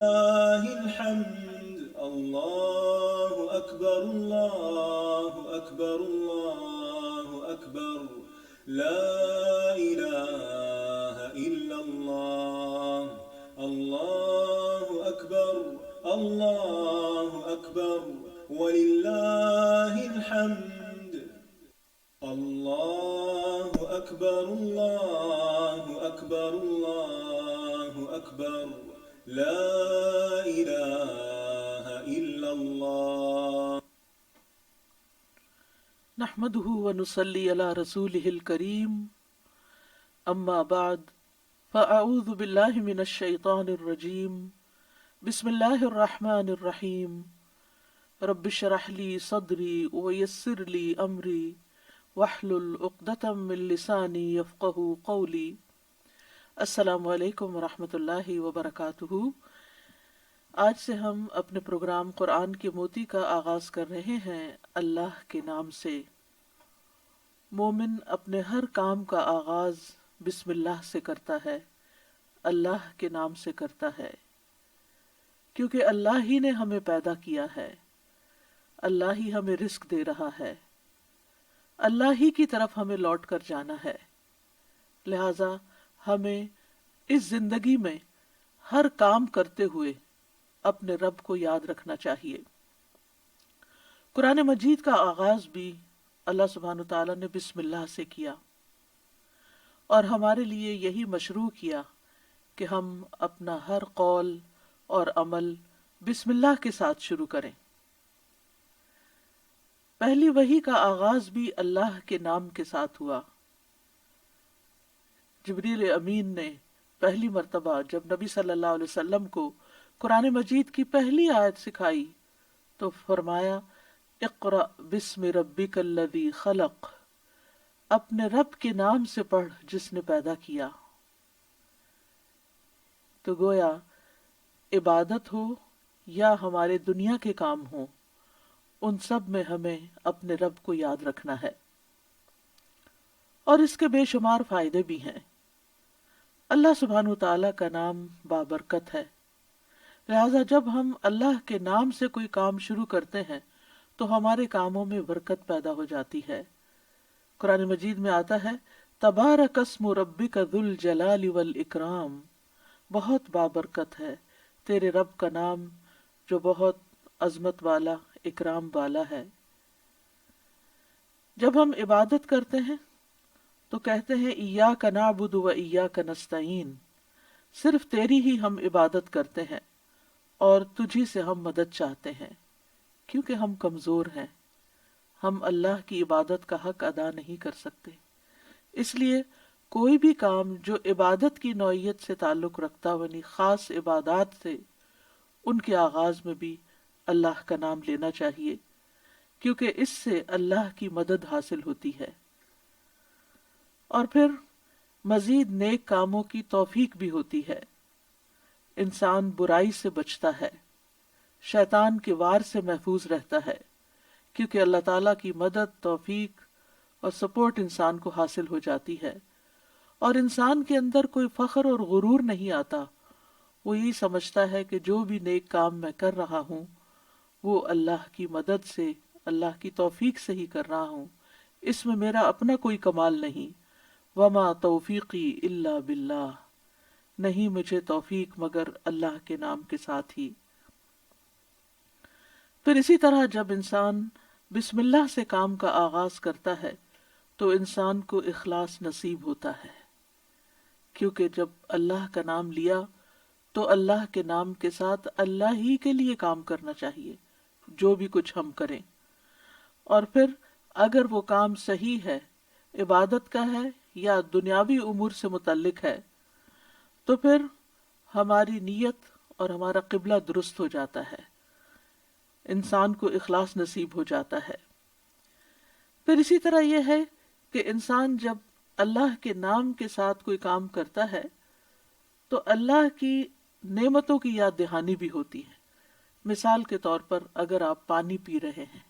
لله الحمد. الله أكبر الله أكبر الله أكبر. لا إله إلا الله. الله أكبر. الله أكبر ولله الحمد. الله أكبر الله أكبر الله أكبر. لا إله إلا الله. نحمده ونصلي على رسوله الكريم اما بعد فاعوذ بالله من الشيطان الرجيم بسم الله الرحمن الرحيم رب اشرح لي صدري ويسر لي امري واحلل عقدة من لساني يفقهوا قولي. السلام علیکم ورحمۃ اللہ وبرکاتہ. آج سے ہم اپنے پروگرام قرآن کے موتی کا آغاز کر رہے ہیں اللہ کے نام سے. مومن اپنے ہر کام کا آغاز بسم اللہ سے کرتا ہے، اللہ کے نام سے کرتا ہے، کیونکہ اللہ ہی نے ہمیں پیدا کیا ہے، اللہ ہی ہمیں رزق دے رہا ہے، اللہ ہی کی طرف ہمیں لوٹ کر جانا ہے. لہذا ہمیں اس زندگی میں ہر کام کرتے ہوئے اپنے رب کو یاد رکھنا چاہیے. قرآن مجید کا آغاز بھی اللہ سبحانہ تعالیٰ نے بسم اللہ سے کیا، اور ہمارے لیے یہی مشروع کیا کہ ہم اپنا ہر قول اور عمل بسم اللہ کے ساتھ شروع کریں. پہلی وحی کا آغاز بھی اللہ کے نام کے ساتھ ہوا. جبریل امین نے پہلی مرتبہ جب نبی صلی اللہ علیہ وسلم کو قرآن مجید کی پہلی آیت سکھائی تو فرمایا اقرأ بسم ربک الذی خلق، اپنے رب کے نام سے پڑھ جس نے پیدا کیا. تو گویا عبادت ہو یا ہمارے دنیا کے کام ہوں، ان سب میں ہمیں اپنے رب کو یاد رکھنا ہے، اور اس کے بے شمار فائدے بھی ہیں. اللہ سبحانہ تعالیٰ کا نام بابرکت ہے، لہذا جب ہم اللہ کے نام سے کوئی کام شروع کرتے ہیں تو ہمارے کاموں میں برکت پیدا ہو جاتی ہے. قرآن مجید میں آتا ہے تبارک اسم ربک ذو الجلال والاکرام، بہت بابرکت ہے تیرے رب کا نام جو بہت عظمت والا، اکرام والا ہے. جب ہم عبادت کرتے ہیں تو کہتے ہیں ایاک نعبد و ایاک نستعین، صرف تیری ہی ہم عبادت کرتے ہیں اور تجھی سے ہم مدد چاہتے ہیں، کیونکہ ہم کمزور ہیں، ہم اللہ کی عبادت کا حق ادا نہیں کر سکتے. اس لیے کوئی بھی کام جو عبادت کی نوعیت سے تعلق رکھتا ہو، یعنی خاص عبادات سے، ان کے آغاز میں بھی اللہ کا نام لینا چاہیے، کیونکہ اس سے اللہ کی مدد حاصل ہوتی ہے. اور پھر مزید نیک کاموں کی توفیق بھی ہوتی ہے. انسان برائی سے بچتا ہے، شیطان کے وار سے محفوظ رہتا ہے، کیونکہ اللہ تعالیٰ کی مدد، توفیق اور سپورٹ انسان کو حاصل ہو جاتی ہے. اور انسان کے اندر کوئی فخر اور غرور نہیں آتا، وہ یہی سمجھتا ہے کہ جو بھی نیک کام میں کر رہا ہوں وہ اللہ کی مدد سے، اللہ کی توفیق سے ہی کر رہا ہوں، اس میں میرا اپنا کوئی کمال نہیں. وما توفیقی الا باللہ، نہیں مجھے توفیق مگر اللہ کے نام کے ساتھ ہی. پھر اسی طرح جب انسان بسم اللہ سے کام کا آغاز کرتا ہے تو انسان کو اخلاص نصیب ہوتا ہے، کیونکہ جب اللہ کا نام لیا تو اللہ کے نام کے ساتھ اللہ ہی کے لیے کام کرنا چاہیے جو بھی کچھ ہم کریں. اور پھر اگر وہ کام صحیح ہے، عبادت کا ہے یا دنیاوی امور سے متعلق ہے، تو پھر ہماری نیت اور ہمارا قبلہ درست ہو جاتا ہے، انسان کو اخلاص نصیب ہو جاتا ہے. پھر اسی طرح یہ ہے کہ انسان جب اللہ کے نام کے ساتھ کوئی کام کرتا ہے تو اللہ کی نعمتوں کی یاد دہانی بھی ہوتی ہے. مثال کے طور پر اگر آپ پانی پی رہے ہیں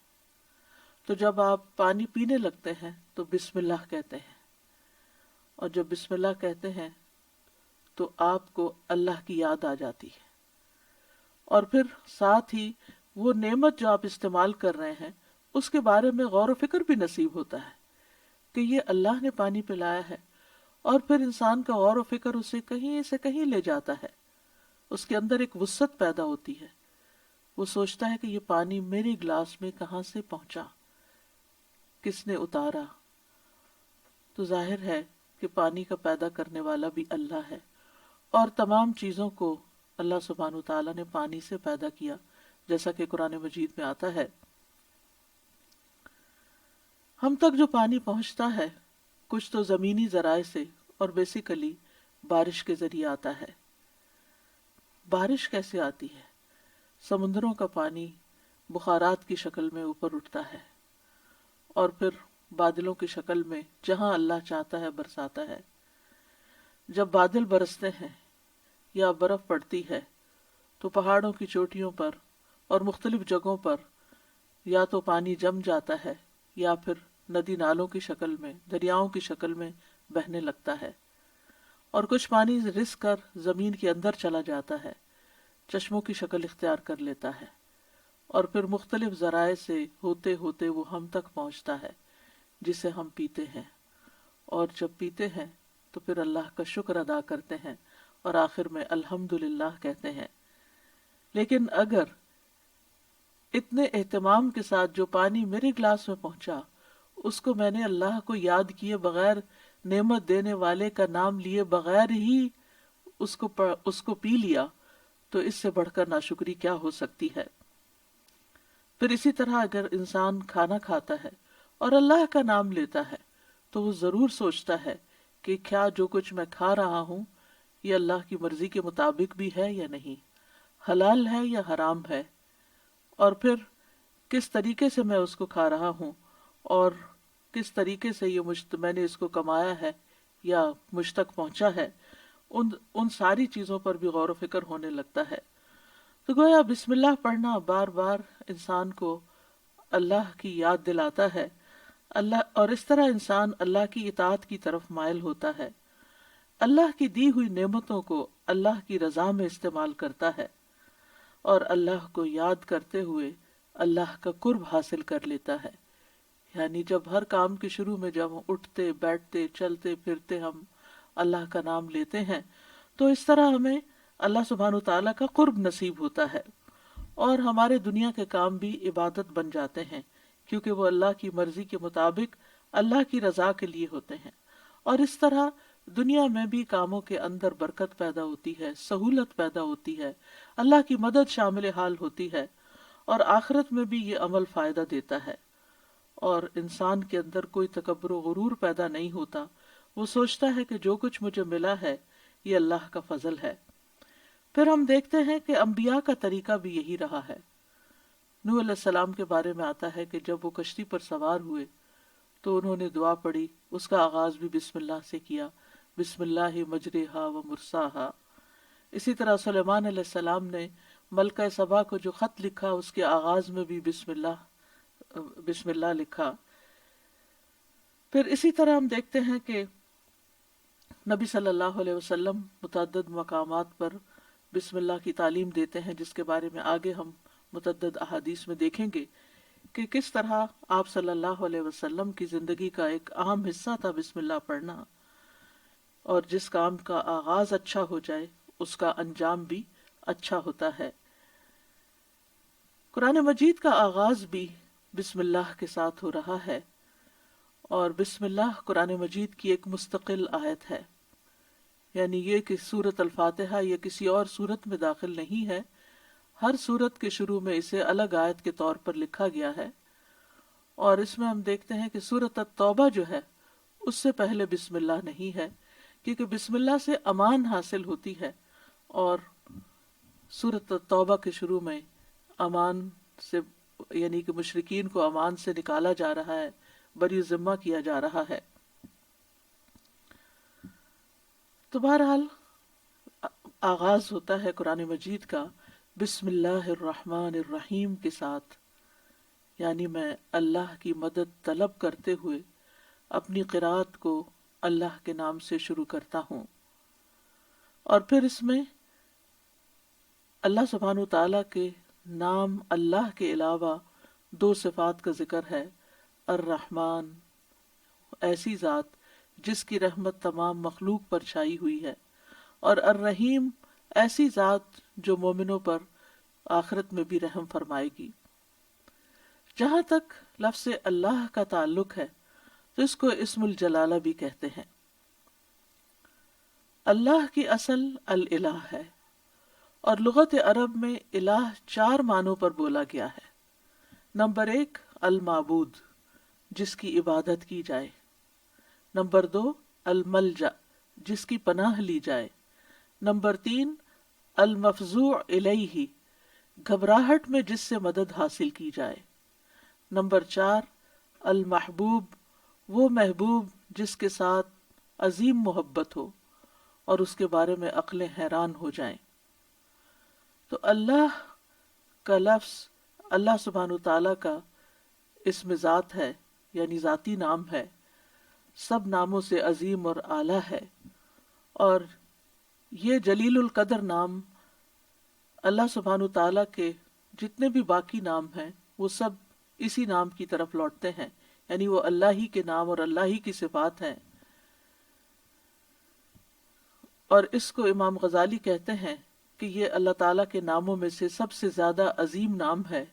تو جب آپ پانی پینے لگتے ہیں تو بسم اللہ کہتے ہیں، اور جب بسم اللہ کہتے ہیں تو آپ کو اللہ کی یاد آ جاتی ہے. اور پھر ساتھ ہی وہ نعمت جو آپ استعمال کر رہے ہیں اس کے بارے میں غور و فکر بھی نصیب ہوتا ہے کہ یہ اللہ نے پانی پلایا ہے، اور پھر انسان کا غور و فکر اسے کہیں سے کہیں لے جاتا ہے، اس کے اندر ایک وسعت پیدا ہوتی ہے، وہ سوچتا ہے کہ یہ پانی میرے گلاس میں کہاں سے پہنچا، کس نے اتارا۔ تو ظاہر ہے کہ پانی کا پیدا کرنے والا بھی اللہ ہے، اور تمام چیزوں کو اللہ سبحانہ وتعالیٰ نے پانی سے پیدا کیا، جیسا کہ قرآن مجید میں آتا ہے۔ ہم تک جو پانی پہنچتا ہے کچھ تو زمینی ذرائع سے اور بیسیکلی بارش کے ذریعے آتا ہے۔ بارش کیسے آتی ہے؟ سمندروں کا پانی بخارات کی شکل میں اوپر اٹھتا ہے اور پھر بادلوں کی شکل میں جہاں اللہ چاہتا ہے برساتا ہے۔ جب بادل برستے ہیں یا برف پڑتی ہے تو پہاڑوں کی چوٹیوں پر اور مختلف جگہوں پر یا تو پانی جم جاتا ہے یا پھر ندی نالوں کی شکل میں، دریاؤں کی شکل میں بہنے لگتا ہے، اور کچھ پانی رس کر زمین کے اندر چلا جاتا ہے، چشموں کی شکل اختیار کر لیتا ہے، اور پھر مختلف ذرائع سے ہوتے ہوتے وہ ہم تک پہنچتا ہے جسے ہم پیتے ہیں، اور جب پیتے ہیں تو پھر اللہ کا شکر ادا کرتے ہیں اور آخر میں الحمدللہ کہتے ہیں۔ لیکن اگر اتنے اہتمام کے ساتھ جو پانی میرے گلاس میں پہنچا اس کو میں نے اللہ کو یاد کیے بغیر، نعمت دینے والے کا نام لیے بغیر ہی اس کو پی لیا، تو اس سے بڑھ کر ناشکری کیا ہو سکتی ہے۔ پھر اسی طرح اگر انسان کھانا کھاتا ہے اور اللہ کا نام لیتا ہے تو وہ ضرور سوچتا ہے کہ کیا جو کچھ میں کھا رہا ہوں یہ اللہ کی مرضی کے مطابق بھی ہے یا نہیں، حلال ہے یا حرام ہے، اور پھر کس طریقے سے میں اس کو کھا رہا ہوں اور کس طریقے سے یہ میں نے اس کو کمایا ہے یا مجھ تک پہنچا ہے، ان ساری چیزوں پر بھی غور و فکر ہونے لگتا ہے۔ تو گویا بسم اللہ پڑھنا بار بار انسان کو اللہ کی یاد دلاتا ہے، اور اس طرح انسان اللہ کی اطاعت کی طرف مائل ہوتا ہے، اللہ کی دی ہوئی نعمتوں کو اللہ کی رضا میں استعمال کرتا ہے، اور اللہ کو یاد کرتے ہوئے اللہ کا قرب حاصل کر لیتا ہے۔ یعنی جب ہر کام کے شروع میں جب ہم اٹھتے بیٹھتے چلتے پھرتے ہم اللہ کا نام لیتے ہیں تو اس طرح ہمیں اللہ سبحانہ وتعالیٰ کا قرب نصیب ہوتا ہے، اور ہمارے دنیا کے کام بھی عبادت بن جاتے ہیں کیونکہ وہ اللہ کی مرضی کے مطابق اللہ کی رضا کے لیے ہوتے ہیں، اور اس طرح دنیا میں بھی کاموں کے اندر برکت پیدا ہوتی ہے، سہولت پیدا ہوتی ہے، اللہ کی مدد شامل حال ہوتی ہے، اور آخرت میں بھی یہ عمل فائدہ دیتا ہے، اور انسان کے اندر کوئی تکبر و غرور پیدا نہیں ہوتا۔ وہ سوچتا ہے کہ جو کچھ مجھے ملا ہے یہ اللہ کا فضل ہے۔ پھر ہم دیکھتے ہیں کہ انبیاء کا طریقہ بھی یہی رہا ہے۔ نوح علیہ السلام کے بارے میں آتا ہے کہ جب وہ کشتی پر سوار ہوئے تو انہوں نے دعا پڑھی، اس کا آغاز بھی بسم اللہ سے کیا، بسم اللہ مجریہا و مرساہا۔ اسی طرح سلیمان علیہ السلام نے ملکہ سبا کو جو خط لکھا اس کے آغاز میں بھی بسم اللہ لکھا۔ پھر اسی طرح ہم دیکھتے ہیں کہ نبی صلی اللہ علیہ وسلم متعدد مقامات پر بسم اللہ کی تعلیم دیتے ہیں، جس کے بارے میں آگے ہم متعدد احادیث میں دیکھیں گے کہ کس طرح آپ صلی اللہ علیہ وسلم کی زندگی کا ایک اہم حصہ تھا بسم اللہ پڑھنا، اور جس کام کا آغاز اچھا ہو جائے اس کا انجام بھی اچھا ہوتا ہے۔ قرآن مجید کا آغاز بھی بسم اللہ کے ساتھ ہو رہا ہے، اور بسم اللہ قرآن مجید کی ایک مستقل آیت ہے، یعنی یہ کہ سورۃ الفاتحہ یہ کسی اور سورت میں داخل نہیں ہے، ہر سورت کے شروع میں اسے الگ آیت کے طور پر لکھا گیا ہے، اور اس میں ہم دیکھتے ہیں کہ سورۃ التوبہ جو ہے اس سے پہلے بسم اللہ نہیں ہے، کیونکہ بسم اللہ سے امان حاصل ہوتی ہے، اور سورۃ التوبہ کے شروع میں امان سے یعنی کہ مشرکین کو امان سے نکالا جا رہا ہے، بری ذمہ کیا جا رہا ہے۔ تو بہرحال آغاز ہوتا ہے قرآن مجید کا بسم اللہ الرحمن الرحیم کے ساتھ، یعنی میں اللہ کی مدد طلب کرتے ہوئے اپنی قرات کو اللہ کے نام سے شروع کرتا ہوں، اور پھر اس میں اللہ سبحانہ تعالیٰ کے نام اللہ کے علاوہ دو صفات کا ذکر ہے۔ الرحمن، ایسی ذات جس کی رحمت تمام مخلوق پر چھائی ہوئی ہے، اور الرحیم، ایسی ذات جو مومنوں پر آخرت میں بھی رحم فرمائے گی۔ جہاں تک لفظ اللہ کا تعلق ہے تو اس کو اسم الجلالہ بھی کہتے ہیں۔ اللہ کی اصل الالہ ہے، اور لغت عرب میں الہ 4 معنوں پر بولا گیا ہے۔ نمبر 1 المعبود، جس کی عبادت کی جائے۔ نمبر 2 الملجا، جس کی پناہ لی جائے۔ نمبر 3 المفزوع الیہ، گھبراہٹ میں جس سے مدد حاصل کی جائے۔ نمبر 4 المحبوب، وہ محبوب جس کے ساتھ عظیم محبت ہو اور اس کے بارے میں عقلیں حیران ہو جائیں۔ تو اللہ کا لفظ اللہ سبحانہ تعالیٰ کا اسم ذات ہے، یعنی ذاتی نام ہے، سب ناموں سے عظیم اور اعلیٰ ہے، اور یہ جلیل القدر نام اللہ سبحانہ تعالیٰ کے جتنے بھی باقی نام ہیں وہ سب اسی نام کی طرف لوٹتے ہیں، یعنی وہ اللہ ہی کے نام اور اللہ ہی کی صفات ہیں۔ اور اس کو امام غزالی کہتے ہیں کہ یہ اللہ تعالیٰ کے ناموں میں سے سب سے زیادہ عظیم نام ہے،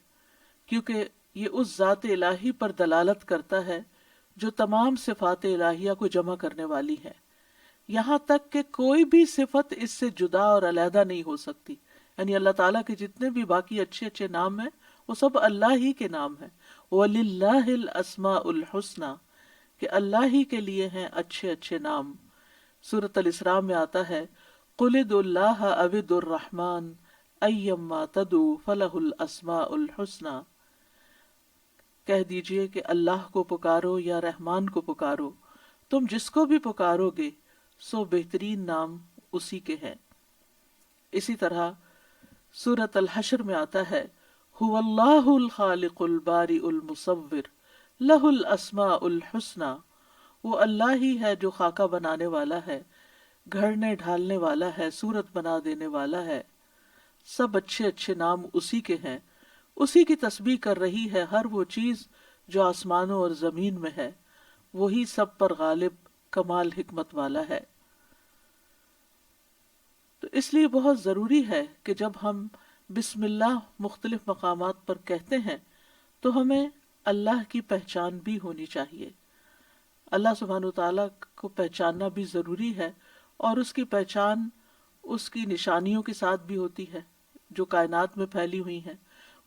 کیونکہ یہ اس ذات الہی پر دلالت کرتا ہے جو تمام صفات الہیہ کو جمع کرنے والی ہے، یہاں تک کہ کوئی بھی صفت اس سے جدا اور علیحدہ نہیں ہو سکتی۔ یعنی اللہ تعالیٰ کے جتنے بھی باقی اچھے اچھے نام ہیں وہ سب اللہ ہی کے نام ہیں۔ وَلِلَّهِ الْأَسْمَاءُ الْحُسْنَى، کہ اللہ ہی کے لیے ہیں اچھے اچھے نام۔ سورۃ الاسراء میں آتا ہے قُلِ ادْعُوا اللَّهَ أَوِ ادْعُوا الرَّحْمَٰنَ أَيَّمَّا تَدْعُوا فَلَهُ الْأَسْمَاءُ الْحُسْنَى، کہہ دیجئے کہ اللہ کو پکارو یا رحمان کو پکارو، تم جس کو بھی پکارو گے سو بہترین نام اسی کے ہیں۔ اسی طرح سورۃ الحشر میں آتا ہے هُوَ اللَّهُ الْخَالِقُ الْبَارِئُ الْمُصَوِّرُ لَهُ الْأَسْمَاءُ الْحُسْنَى، وہ اللہ ہی ہے جو خاکہ بنانے والا ہے، گھڑنے ڈھالنے والا ہے، صورت بنا دینے والا ہے، سب اچھے اچھے نام اسی کے ہیں۔ اسی کی تسبیح کر رہی ہے ہر وہ چیز جو آسمانوں اور زمین میں ہے، وہی سب پر غالب کمال حکمت والا ہے۔ تو اس لیے بہت ضروری ہے کہ جب ہم بسم اللہ مختلف مقامات پر کہتے ہیں تو ہمیں اللہ کی پہچان بھی ہونی چاہیے۔ اللہ سبحانہ تعالیٰ کو پہچاننا بھی ضروری ہے، اور اس کی پہچان اس کی نشانیوں کے ساتھ بھی ہوتی ہے جو کائنات میں پھیلی ہوئی ہیں،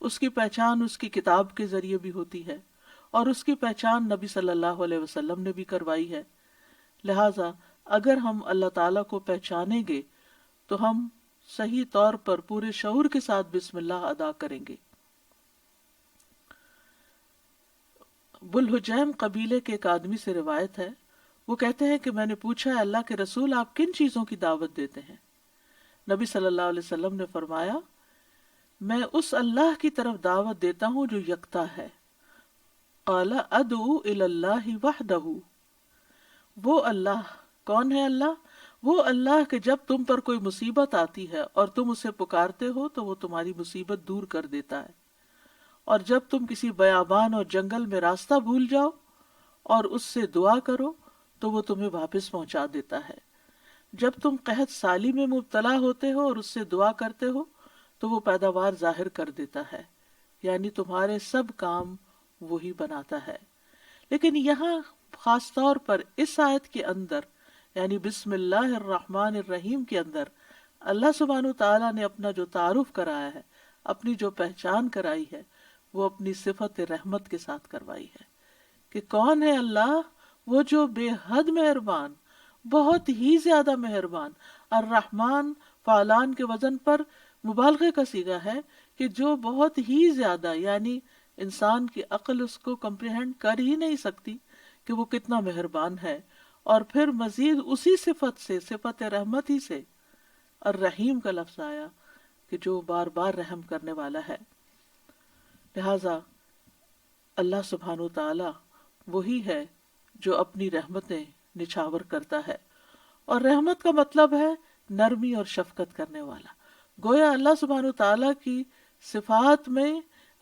اس کی پہچان اس کی کتاب کے ذریعے بھی ہوتی ہے، اور اس کی پہچان نبی صلی اللہ علیہ وسلم نے بھی کروائی ہے۔ لہٰذا اگر ہم اللہ تعالیٰ کو پہچانیں گے تو ہم صحیح طور پر پورے شعور کے ساتھ بسم اللہ ادا کریں گے۔ بلحجیم قبیلے کے ایک آدمی سے روایت ہے، وہ کہتے ہیں کہ میں نے پوچھا ہے اللہ کے رسول آپ کن چیزوں کی دعوت دیتے ہیں؟ نبی صلی اللہ علیہ وسلم نے فرمایا میں اس اللہ کی طرف دعوت دیتا ہوں جو یکتا ہے۔ قال ادعو الی اللہ وحدہ، وہ اللہ کون ہے؟ اللہ وہ اللہ کہ جب تم پر کوئی مصیبت آتی ہے اور تم اسے پکارتے ہو تو وہ تمہاری مصیبت دور کر دیتا ہے، اور جب تم کسی بیابان اور جنگل میں راستہ بھول جاؤ اور اس سے دعا کرو تو وہ تمہیں واپس پہنچا دیتا ہے، جب تم قحط سالی میں مبتلا ہوتے ہو اور اس سے دعا کرتے ہو تو وہ پیداوار ظاہر کر دیتا ہے، یعنی تمہارے سب کام وہی بناتا ہے۔ لیکن یہاں خاص طور پر اس آیت کے اندر یعنی بسم اللہ الرحمن الرحیم کے اندر اللہ سبحانہ تعالیٰ نے اپنا جو تعارف کرایا ہے، اپنی جو پہچان کرائی ہے، وہ اپنی صفت رحمت کے ساتھ کروائی ہے کہ کون ہے اللہ؟ وہ جو بے حد مہربان، بہت ہی زیادہ مہربان۔ الرحمن فعلان کے وزن پر مبالغے کا صیغہ ہے کہ جو بہت ہی زیادہ، یعنی انسان کی عقل اس کو کمپریہنڈ کر ہی نہیں سکتی کہ وہ کتنا مہربان ہے۔ اور پھر مزید اسی صفت سے، صفت رحمت ہی سے الرحیم کا لفظ آیا کہ جو بار بار رحم کرنے والا ہے۔ لہذا اللہ سبحانہ تعالی وہی ہے جو اپنی رحمتیں نچھاور کرتا ہے، اور رحمت کا مطلب ہے نرمی اور شفقت کرنے والا، گویا اللہ سبحانہ تعالیٰ کی صفات میں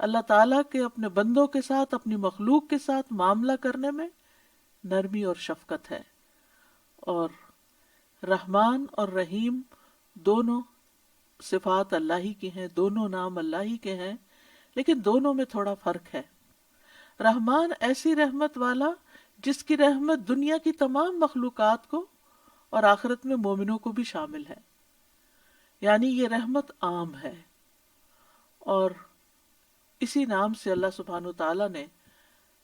اللہ تعالیٰ کے اپنے بندوں کے ساتھ، اپنی مخلوق کے ساتھ معاملہ کرنے میں نرمی اور شفقت ہے. اور رحمان اور رحیم دونوں صفات اللہ ہی کی ہیں، دونوں نام اللہ ہی کے ہیں، لیکن دونوں میں تھوڑا فرق ہے. رحمان ایسی رحمت والا جس کی رحمت دنیا کی تمام مخلوقات کو اور آخرت میں مومنوں کو بھی شامل ہے، یعنی یہ رحمت عام ہے. اور اسی نام سے اللہ سبحانہ تعالیٰ نے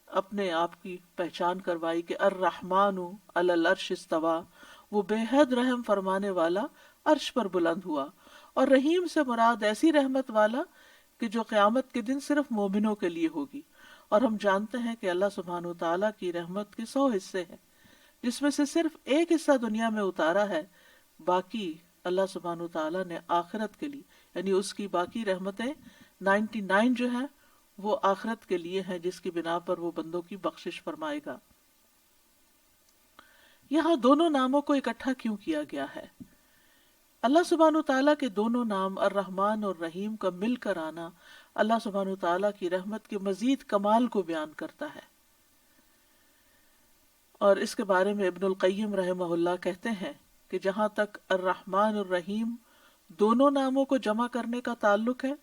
اپنے آپ کی پہچان کروائی کہ الرحمن علی العرش استویٰ، وہ بے حد رحم فرمانے والا عرش پر بلند ہوا. اور رحیم سے مراد ایسی رحمت والا کہ جو قیامت کے دن صرف مومنوں کے لیے ہوگی. اور ہم جانتے ہیں کہ اللہ سبحانہ تعالیٰ کی رحمت کے 100 حصے ہیں، جس میں سے صرف ایک حصہ دنیا میں اتارا ہے، باقی اللہ سبحانہ تعالیٰ نے آخرت کے لیے، یعنی اس کی باقی رحمتیں 99 جو ہیں وہ آخرت کے لیے ہیں، جس کی بنا پر وہ بندوں کی بخشش فرمائے گا. یہاں دونوں ناموں کو اکٹھا کیوں کیا گیا ہے؟ اللہ سبحانہ تعالیٰ کے دونوں نام الرحمن اور رحیم کا مل کر آنا اللہ سبحانہ تعالیٰ کی رحمت کے مزید کمال کو بیان کرتا ہے. اور اس کے بارے میں ابن القیم رحمہ اللہ کہتے ہیں کہ جہاں تک الرحمن اور رحیم دونوں ناموں کو جمع کرنے کا تعلق ہے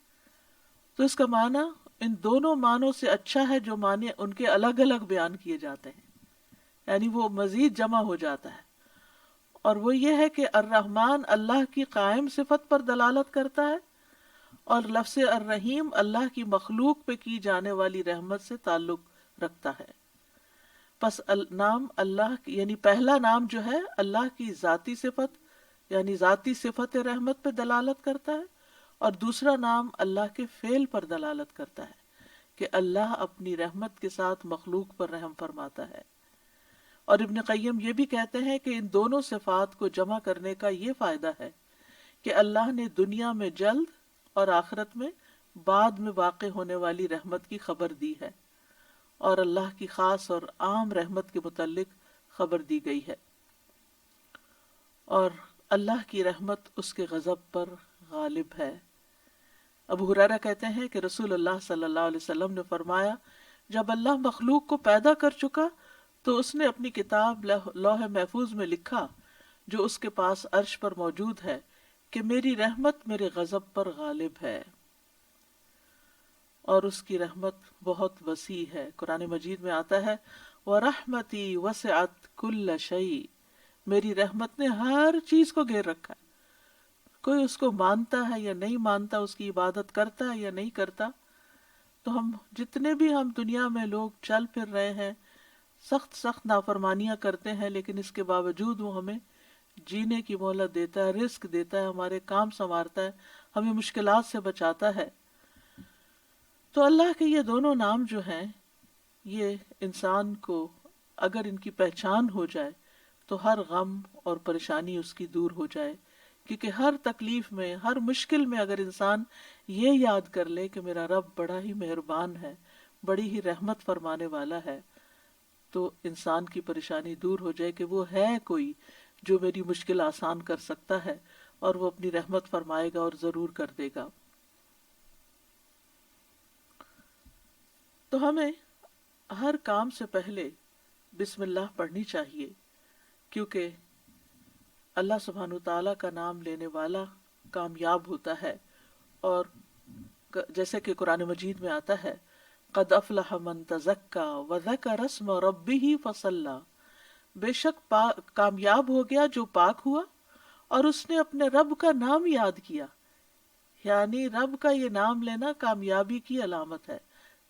تو اس کا معنی ان دونوں معنوں سے اچھا ہے جو معنی ان کے الگ الگ بیان کیے جاتے ہیں، یعنی وہ مزید جمع ہو جاتا ہے. اور وہ یہ ہے کہ الرحمن اللہ کی قائم صفت پر دلالت کرتا ہے، اور لفظ الرحیم اللہ کی مخلوق پہ کی جانے والی رحمت سے تعلق رکھتا ہے. پس نام اللہ یعنی پہلا نام جو ہے اللہ کی ذاتی صفت یعنی ذاتی صفت رحمت پہ دلالت کرتا ہے، اور دوسرا نام اللہ کے فعل پر دلالت کرتا ہے کہ اللہ اپنی رحمت کے ساتھ مخلوق پر رحم فرماتا ہے. اور ابن قیم یہ بھی کہتے ہیں کہ ان دونوں صفات کو جمع کرنے کا یہ فائدہ ہے کہ اللہ نے دنیا میں جلد اور آخرت میں بعد میں واقع ہونے والی رحمت کی خبر دی ہے، اور اللہ کی خاص اور عام رحمت کے متعلق خبر دی گئی ہے. اور اللہ کی رحمت اس کے غضب پر غالب ہے. ابو ہریرہ کہتے ہیں کہ رسول اللہ صلی اللہ علیہ وسلم نے فرمایا، جب اللہ مخلوق کو پیدا کر چکا تو اس نے اپنی کتاب لوح محفوظ میں لکھا جو اس کے پاس عرش پر موجود ہے کہ میری رحمت میرے غضب پر غالب ہے. اور اس کی رحمت بہت وسیع ہے. قرآن مجید میں آتا ہے وَرَحْمَتِي وَسِعَتْ كُلَّ شَيْءٍ، میری رحمت نے ہر چیز کو گھیر رکھا ہے. کوئی اس کو مانتا ہے یا نہیں مانتا، اس کی عبادت کرتا ہے یا نہیں کرتا، تو ہم جتنے بھی ہم دنیا میں لوگ چل پھر رہے ہیں، سخت سخت نافرمانیاں کرتے ہیں، لیکن اس کے باوجود وہ ہمیں جینے کی مہلت دیتا ہے، رزق دیتا ہے، ہمارے کام سنوارتا ہے، ہمیں مشکلات سے بچاتا ہے. تو اللہ کے یہ دونوں نام جو ہیں، یہ انسان کو اگر ان کی پہچان ہو جائے تو ہر غم اور پریشانی اس کی دور ہو جائے. کیونکہ ہر تکلیف میں، ہر مشکل میں اگر انسان یہ یاد کر لے کہ میرا رب بڑا ہی مہربان ہے، بڑی ہی رحمت فرمانے والا ہے، تو انسان کی پریشانی دور ہو جائے کہ وہ ہے کوئی جو میری مشکل آسان کر سکتا ہے، اور وہ اپنی رحمت فرمائے گا اور ضرور کر دے گا. تو ہمیں ہر کام سے پہلے بسم اللہ پڑھنی چاہیے، کیونکہ اللہ سبحانہ تعالیٰ کا نام لینے والا کامیاب ہوتا ہے. اور جیسے کہ قرآن مجید میں آتا ہے قد افلح من تزکا وذکر اسم ربہ فصلی، بے شک کامیاب ہو گیا جو پاک ہوا اور اس نے اپنے رب کا نام یاد کیا. یعنی رب کا یہ نام لینا کامیابی کی علامت ہے،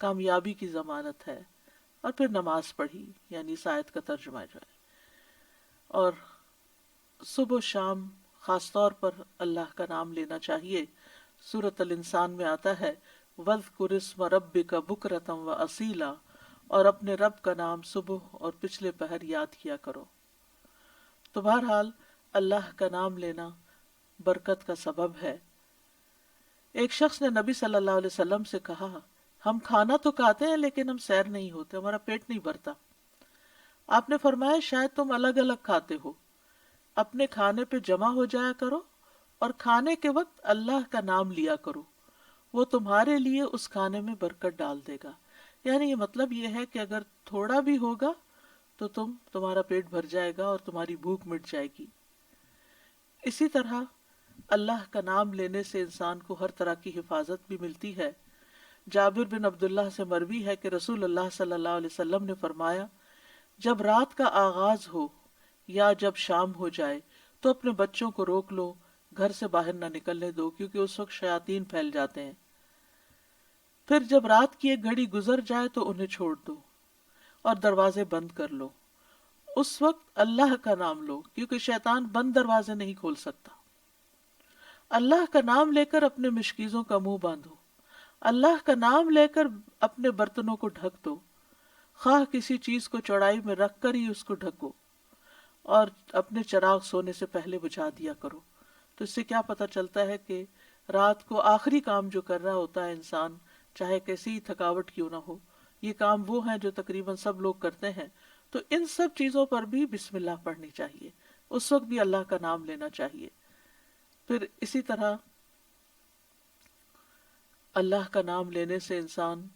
کامیابی کی ضمانت ہے. اور پھر نماز پڑھی، یعنی اس آیت کا ترجمہ جو ہے. اور صبح و شام خاص طور پر اللہ کا نام لینا چاہیے. سورۃ الانسان میں آتا ہے وَاذْكُرِ اسْمَ رَبِّكَ بُكْرَةً وَأَصِيلًا، اور اپنے رب کا نام صبح اور پچھلے پہر یاد کیا کرو. تو بہرحال اللہ کا نام لینا برکت کا سبب ہے. ایک شخص نے نبی صلی اللہ علیہ وسلم سے کہا، ہم کھانا تو کھاتے ہیں لیکن ہم سیر نہیں ہوتے، ہمارا پیٹ نہیں بھرتا. آپ نے فرمایا شاید تم الگ الگ کھاتے ہو، اپنے کھانے پہ جمع ہو جایا کرو اور کھانے کے وقت اللہ کا نام لیا کرو، وہ تمہارے لیے اس کھانے میں برکت ڈال دے گا۔ یعنی یہ مطلب یہ ہے کہ اگر تھوڑا بھی ہوگا تو تمہارا پیٹ بھر جائے گا اور تمہاری بھوک مٹ جائے گی۔ اسی طرح اللہ کا نام لینے سے انسان کو ہر طرح کی حفاظت بھی ملتی ہے۔ جابر بن عبداللہ سے مروی ہے کہ رسول اللہ صلی اللہ علیہ وسلم نے فرمایا، جب رات کا آغاز ہو یا جب شام ہو جائے تو اپنے بچوں کو روک لو، گھر سے باہر نہ نکلنے دو، کیونکہ اس وقت شیاطین پھیل جاتے ہیں۔ پھر جب رات کی ایک گھڑی گزر جائے تو انہیں چھوڑ دو اور دروازے بند کر لو۔ اس وقت اللہ کا نام لو، کیونکہ شیطان بند دروازے نہیں کھول سکتا۔ اللہ کا نام لے کر اپنے مشکیزوں کا منہ باندھو، اللہ کا نام لے کر اپنے برتنوں کو ڈھک دو، خواہ کسی چیز کو چوڑائی میں رکھ کر ہی اس کو ڈھکو، اور اپنے چراغ سونے سے پہلے بجھا دیا کرو۔ تو اس سے کیا پتہ چلتا ہے کہ رات کو آخری کام جو کر رہا ہوتا ہے انسان، چاہے کیسی تھکاوٹ کیوں نہ ہو، یہ کام وہ ہیں جو تقریباً سب لوگ کرتے ہیں، تو ان سب چیزوں پر بھی بسم اللہ پڑھنی چاہیے، اس وقت بھی اللہ کا نام لینا چاہیے۔ پھر اسی طرح اللہ کا نام لینے سے انسان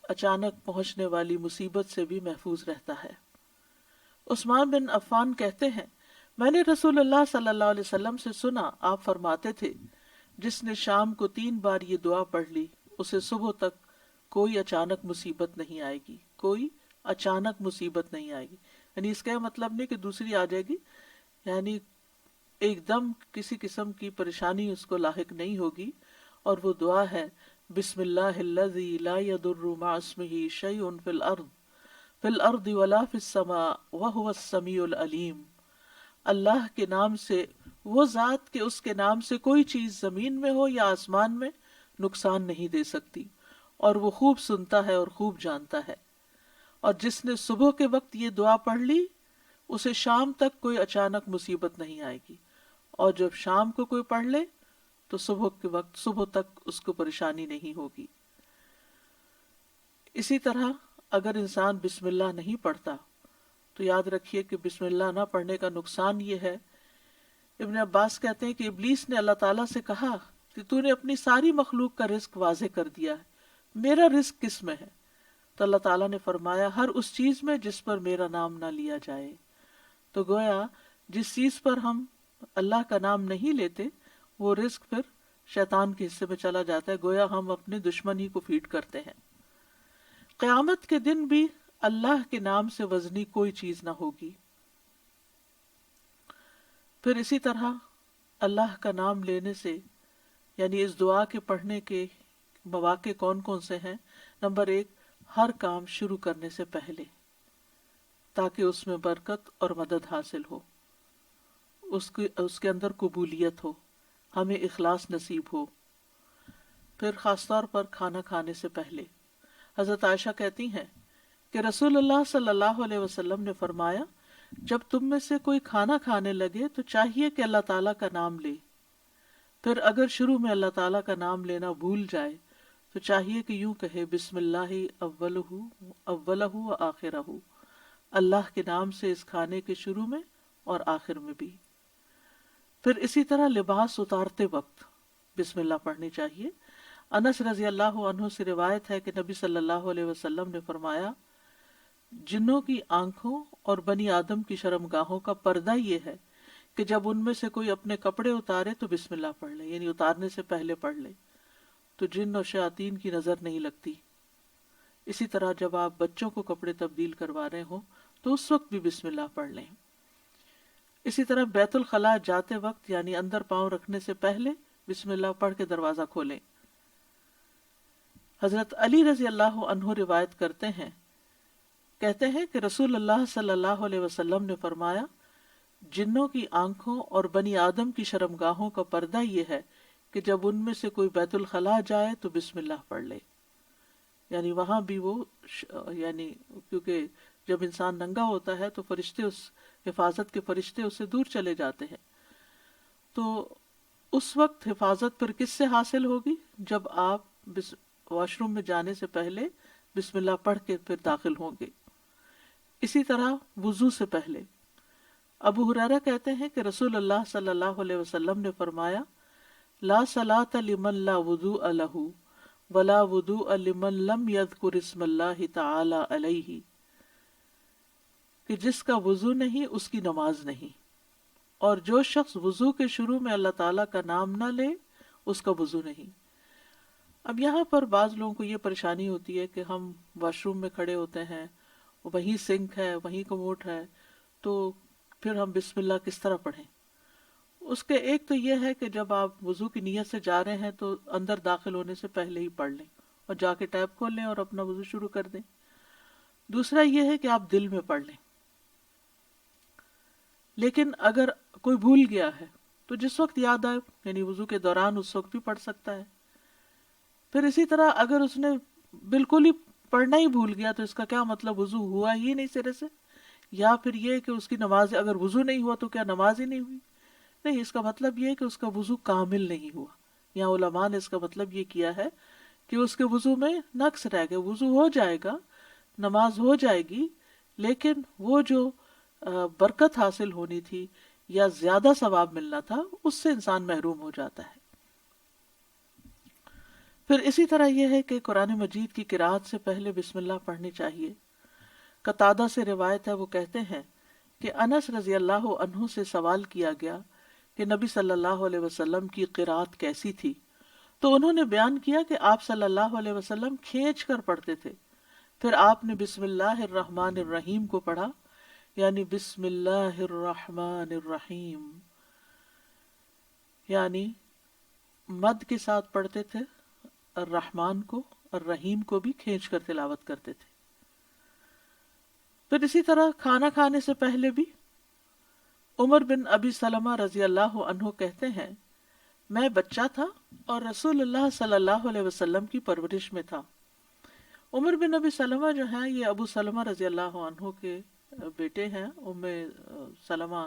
اچانک پہنچنے والی مصیبت سے بھی محفوظ رہتا ہے۔ عثمان بن عفان کہتے ہیں، میں نے رسول اللہ صلی اللہ علیہ وسلم سے سنا، آپ فرماتے تھے، جس نے شام کو 3 بار یہ دعا پڑھ لی اسے صبح تک کوئی اچانک مصیبت نہیں آئے گی، کوئی اچانک مصیبت نہیں آئے گی۔ یعنی اس کا مطلب نہیں کہ دوسری آ جائے گی، یعنی ایک دم کسی قسم کی پریشانی اس کو لاحق نہیں ہوگی۔ اور وہ دعا ہے، بسم اللہ الذی لا یضر مع اسمہ شیء فی الارض ولا فی السماء وہو السمیع العلیم۔ اللہ کے نام سے، وہ ذات کہ اس کے نام سے کوئی چیز زمین میں ہو یا آسمان میں نقصان نہیں دے سکتی، اور وہ خوب سنتا ہے اور خوب جانتا ہے۔ اور جس نے صبح کے وقت یہ دعا پڑھ لی اسے شام تک کوئی اچانک مصیبت نہیں آئے گی، اور جب شام کو کوئی پڑھ لے تو صبح کے وقت صبح تک اس کو پریشانی نہیں ہوگی۔ اسی طرح اگر انسان بسم اللہ نہیں پڑھتا تو یاد رکھیے کہ بسم اللہ نہ پڑھنے کا نقصان یہ ہے، ابن عباس کہتے ہیں کہ ابلیس نے اللہ تعالیٰ سے کہا کہ تو نے اپنی ساری مخلوق کا رزق واضح کر دیا ہے، میرا رزق کس میں ہے؟ تو اللہ تعالیٰ نے فرمایا، ہر اس چیز میں جس پر میرا نام نہ لیا جائے۔ تو گویا جس چیز پر ہم اللہ کا نام نہیں لیتے وہ رزق پھر شیطان کے حصے میں چلا جاتا ہے، گویا ہم اپنے دشمن ہی کو فیڈ کرتے ہیں۔ قیامت کے دن بھی اللہ کے نام سے وزنی کوئی چیز نہ ہوگی۔ پھر اسی طرح اللہ کا نام لینے سے، یعنی اس دعا کے پڑھنے کے مواقع کون کون سے ہیں؟ نمبر 1، ہر کام شروع کرنے سے پہلے، تاکہ اس میں برکت اور مدد حاصل ہو، اس کے اندر قبولیت ہو، ہمیں اخلاص نصیب ہو۔ پھر خاص طور پر کھانا کھانے سے پہلے، حضرت عائشہ کہتی ہیں کہ رسول اللہ صلی اللہ علیہ وسلم نے فرمایا، جب تم میں سے کوئی کھانا کھانے لگے تو چاہیے کہ اللہ تعالیٰ کا نام لے، پھر اگر شروع میں اللہ تعالیٰ کا نام لینا بھول جائے تو چاہیے کہ یوں کہے، بسم اللہ اولہ و آخرہ، اللہ کے نام سے اس کھانے کے شروع میں اور آخر میں بھی۔ پھر اسی طرح لباس اتارتے وقت بسم اللہ پڑھنی چاہیے۔ انس رضی اللہ عنہ سے روایت ہے کہ نبی صلی اللہ علیہ وسلم نے فرمایا، جنوں کی آنکھوں اور بنی آدم کی شرمگاہوں کا پردہ یہ ہے کہ جب ان میں سے کوئی اپنے کپڑے اتارے تو بسم اللہ پڑھ لے، یعنی اتارنے سے پہلے پڑھ لے، تو جن اور شیاطین کی نظر نہیں لگتی۔ اسی طرح جب آپ بچوں کو کپڑے تبدیل کروا رہے ہوں تو اس وقت بھی بسم اللہ پڑھ لیں۔ اسی طرح بیت الخلاء جاتے وقت، یعنی اندر پاؤں رکھنے سے پہلے بسم اللہ پڑھ کے دروازہ کھولیں۔ حضرت علی رضی اللہ عنہ روایت کرتے ہیں، کہتے ہیں کہ رسول اللہ صلی اللہ علیہ وسلم نے فرمایا، جنوں کی آنکھوں اور بنی آدم کی شرمگاہوں کا پردہ یہ ہے کہ جب ان میں سے کوئی بیت الخلاء جائے تو بسم اللہ پڑھ لے، یعنی وہاں بھی وہ یعنی کیونکہ جب انسان ننگا ہوتا ہے تو فرشتے، اس حفاظت کے فرشتے اس سے دور چلے جاتے ہیں، تو اس وقت حفاظت پھر کس سے حاصل ہوگی؟ جب آپ واش روم میں جانے سے پہلے بسم اللہ پڑھ کے پھر داخل ہوں گے۔ اسی طرح وضو سے پہلے ابو ہریرہ کہتے ہیں کہ رسول اللہ صلی اللہ علیہ وسلم نے فرمایا لا صلاۃ لمن لا وضوء لہ ولا وضوء لمن لم یذکر اسم اللہ تعالی علیہ، کہ جس کا وضو نہیں اس کی نماز نہیں، اور جو شخص وضو کے شروع میں اللہ تعالیٰ کا نام نہ لے اس کا وضو نہیں۔ اب یہاں پر بعض لوگوں کو یہ پریشانی ہوتی ہے کہ ہم واش روم میں کھڑے ہوتے ہیں، وہیں سنک ہے، وہیں کموڈ ہے، تو پھر ہم بسم اللہ کس طرح پڑھیں؟ اس کے ایک تو یہ ہے کہ جب آپ وضو کی نیت سے جا رہے ہیں تو اندر داخل ہونے سے پہلے ہی پڑھ لیں اور جا کے ٹیپ کھول لیں اور اپنا وضو شروع کر دیں۔ دوسرا یہ ہے کہ آپ دل میں پڑھ لیں، لیکن اگر کوئی بھول گیا ہے تو جس وقت یاد آئے، یعنی وضو کے دوران اس وقت بھی پڑھ سکتا ہے۔ پھر اسی طرح اگر اس نے بالکل ہی پڑھنا ہی بھول گیا تو اس کا کیا مطلب وضو ہوا ہی نہیں سرے سے، یا پھر یہ کہ اس کی نماز، اگر وضو نہیں ہوا تو کیا نماز ہی نہیں ہوئی؟ نہیں، اس کا مطلب یہ ہے کہ اس کا وضو کامل نہیں ہوا۔ یہاں علماء نے اس کا مطلب یہ کیا ہے کہ اس کے وضو میں نقص رہ گئے، وضو ہو جائے گا، نماز ہو جائے گی، لیکن وہ جو برکت حاصل ہونی تھی یا زیادہ ثواب ملنا تھا اس سے انسان محروم ہو جاتا ہے۔ پھر اسی طرح یہ ہے کہ قرآن مجید کی قرأت سے پہلے بسم اللہ پڑھنی چاہیے۔ قتادہ سے روایت ہے، وہ کہتے ہیں کہ انس رضی اللہ عنہ سے سوال کیا گیا کہ نبی صلی اللہ علیہ وسلم کی قرأت کیسی تھی، تو انہوں نے بیان کیا کہ آپ صلی اللہ علیہ وسلم کھینچ کر پڑھتے تھے، پھر آپ نے بسم اللہ الرحمن الرحیم کو پڑھا، یعنی بسم اللہ الرحمن الرحیم، یعنی مد کے ساتھ پڑھتے تھے، الرحمن کو، الرحیم کو بھی کھینچ کر تلاوت کرتے تھے۔ پھر اسی طرح کھانا کھانے سے پہلے بھی عمر بن ابی سلمہ رضی اللہ عنہ کہتے ہیں میں بچہ تھا اور رسول اللہ صلی اللہ علیہ وسلم کی پرورش میں تھا۔ عمر بن ابی سلمہ جو ہیں یہ ابو سلمہ رضی اللہ عنہ کے بیٹے ہیں، ام سلمہ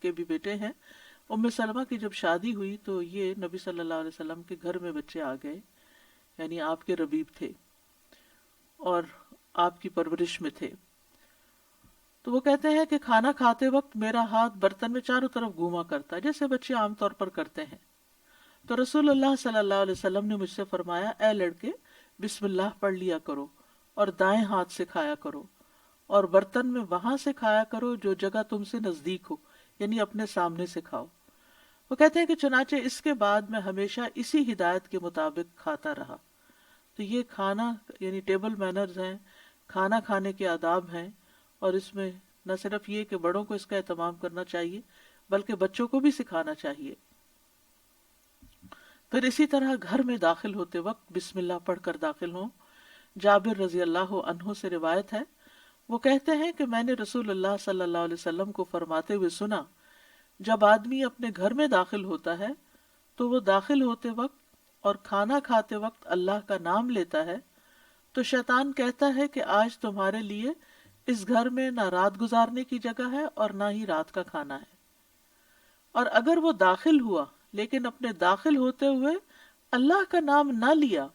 کے بھی بیٹے ہیں۔ ام سلمہ کی جب شادی ہوئی تو یہ نبی صلی اللہ علیہ وسلم کے گھر میں بچے آ گئے، یعنی آپ کے ربیب تھے اور آپ کی پرورش میں تھے۔ تو وہ کہتے ہیں کہ کھانا کھاتے وقت میرا ہاتھ برتن میں چاروں طرف گھوما کرتا جیسے بچے عام طور پر کرتے ہیں۔ تو رسول اللہ صلی اللہ علیہ وسلم نے مجھ سے فرمایا اے لڑکے بسم اللہ پڑھ لیا کرو اور دائیں ہاتھ سے کھایا کرو، اور برتن میں وہاں سے کھایا کرو جو جگہ تم سے نزدیک ہو، یعنی اپنے سامنے سے کھاؤ۔ وہ کہتے ہیں کہ چنانچہ اس کے بعد میں ہمیشہ اسی ہدایت کے مطابق کھاتا رہا۔ تو یہ کھانا یعنی ٹیبل مینرز ہیں، کھانا کھانے کے آداب ہیں، اور اس میں نہ صرف یہ کہ بڑوں کو اس کا اہتمام کرنا چاہیے بلکہ بچوں کو بھی سکھانا چاہیے۔ پھر اسی طرح گھر میں داخل ہوتے وقت بسم اللہ پڑھ کر داخل ہوں۔ جابر رضی اللہ عنہ سے روایت ہے، وہ کہتے ہیں کہ میں نے رسول اللہ صلی اللہ علیہ وسلم کو فرماتے ہوئے سنا جب آدمی اپنے گھر میں داخل ہوتا ہے تو وہ داخل ہوتے وقت اور کھانا کھاتے وقت اللہ کا نام لیتا ہے تو شیطان کہتا ہے کہ آج تمہارے لیے اس گھر میں نہ رات گزارنے کی جگہ ہے اور نہ ہی رات کا کھانا ہے۔ اور اگر وہ داخل ہوا لیکن اپنے داخل ہوتے ہوئے اللہ کا نام نہ لیا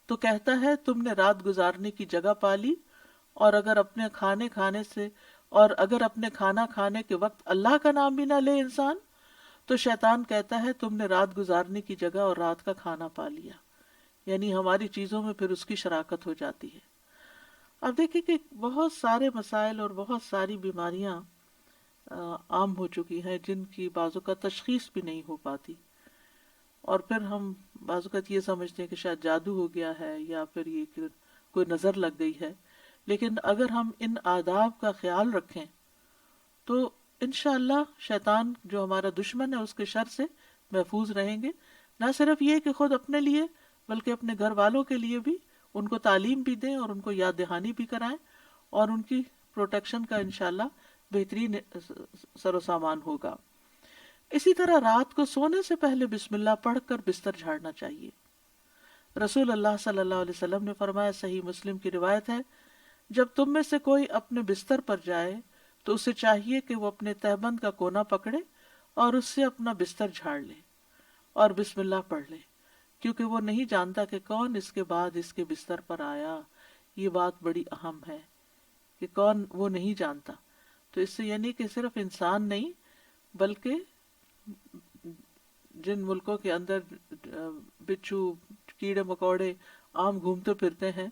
تو کہتا ہے تم نے رات گزارنے کی جگہ پا لی، اور اگر اپنے کھانا کھانے کے وقت اللہ کا نام بھی نہ لے انسان تو شیطان کہتا ہے تم نے رات گزارنے کی جگہ اور رات کا کھانا پا لیا، یعنی ہماری چیزوں میں پھر اس کی شراکت ہو جاتی ہے۔ اب دیکھیں کہ بہت سارے مسائل اور بہت ساری بیماریاں عام ہو چکی ہیں جن کی بعض اوقات تشخیص بھی نہیں ہو پاتی، اور پھر ہم بعض اوقات یہ سمجھتے ہیں کہ شاید جادو ہو گیا ہے یا پھر یہ کہ کوئی نظر لگ گئی ہے، لیکن اگر ہم ان آداب کا خیال رکھیں تو انشاءاللہ شیطان جو ہمارا دشمن ہے اس کے شر سے محفوظ رہیں گے۔ نہ صرف یہ کہ خود اپنے لیے بلکہ اپنے گھر والوں کے لیے بھی ان کو تعلیم بھی دیں اور ان کو یاد دہانی بھی کرائیں، اور ان کی پروٹیکشن کا انشاءاللہ بہترین سر و سامان ہوگا۔ اسی طرح رات کو سونے سے پہلے بسم اللہ پڑھ کر بستر جھاڑنا چاہیے۔ رسول اللہ صلی اللہ علیہ وسلم نے فرمایا، صحیح مسلم کی روایت ہے، جب تم میں سے کوئی اپنے بستر پر جائے تو اسے چاہیے کہ وہ اپنے تہبند کا کونا پکڑے اور اس سے اپنا بستر جھاڑ لے اور بسم اللہ پڑھ لے، کیونکہ وہ نہیں جانتا کہ کون اس کے بعد اس کے بستر پر آیا۔ یہ بات بڑی اہم ہے کہ کون، وہ نہیں جانتا۔ تو اس سے یعنی کہ صرف انسان نہیں بلکہ جن ملکوں کے اندر بچھو کیڑے مکوڑے عام گھومتے پھرتے ہیں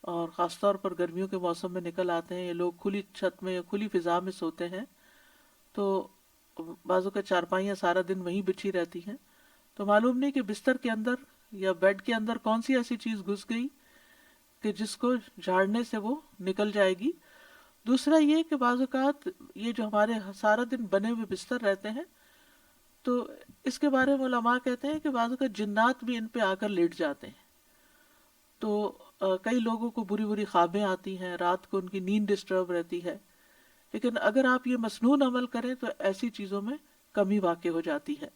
اور خاص طور پر گرمیوں کے موسم میں نکل آتے ہیں، یہ لوگ کھلی چھت میں یا کھلی فضا میں سوتے ہیں، تو بازو کا چارپائیاں سارا دن وہیں بچھی رہتی ہیں، تو معلوم نہیں کہ بستر کے اندر یا بیڈ کے اندر کون سی ایسی چیز گھس گئی کہ جس کو جھاڑنے سے وہ نکل جائے گی۔ دوسرا یہ کہ بعض اوقات یہ جو ہمارے سارا دن بنے ہوئے بستر رہتے ہیں، تو اس کے بارے میں علماء کہتے ہیں کہ بعض اوقات جنات بھی ان پہ آ کر لیٹ جاتے ہیں، تو کئی لوگوں کو بری بری خوابیں آتی ہیں، رات کو ان کی نیند ڈسٹرب رہتی ہے، لیکن اگر آپ یہ مسنون عمل کریں تو ایسی چیزوں میں کمی واقع ہو جاتی ہے۔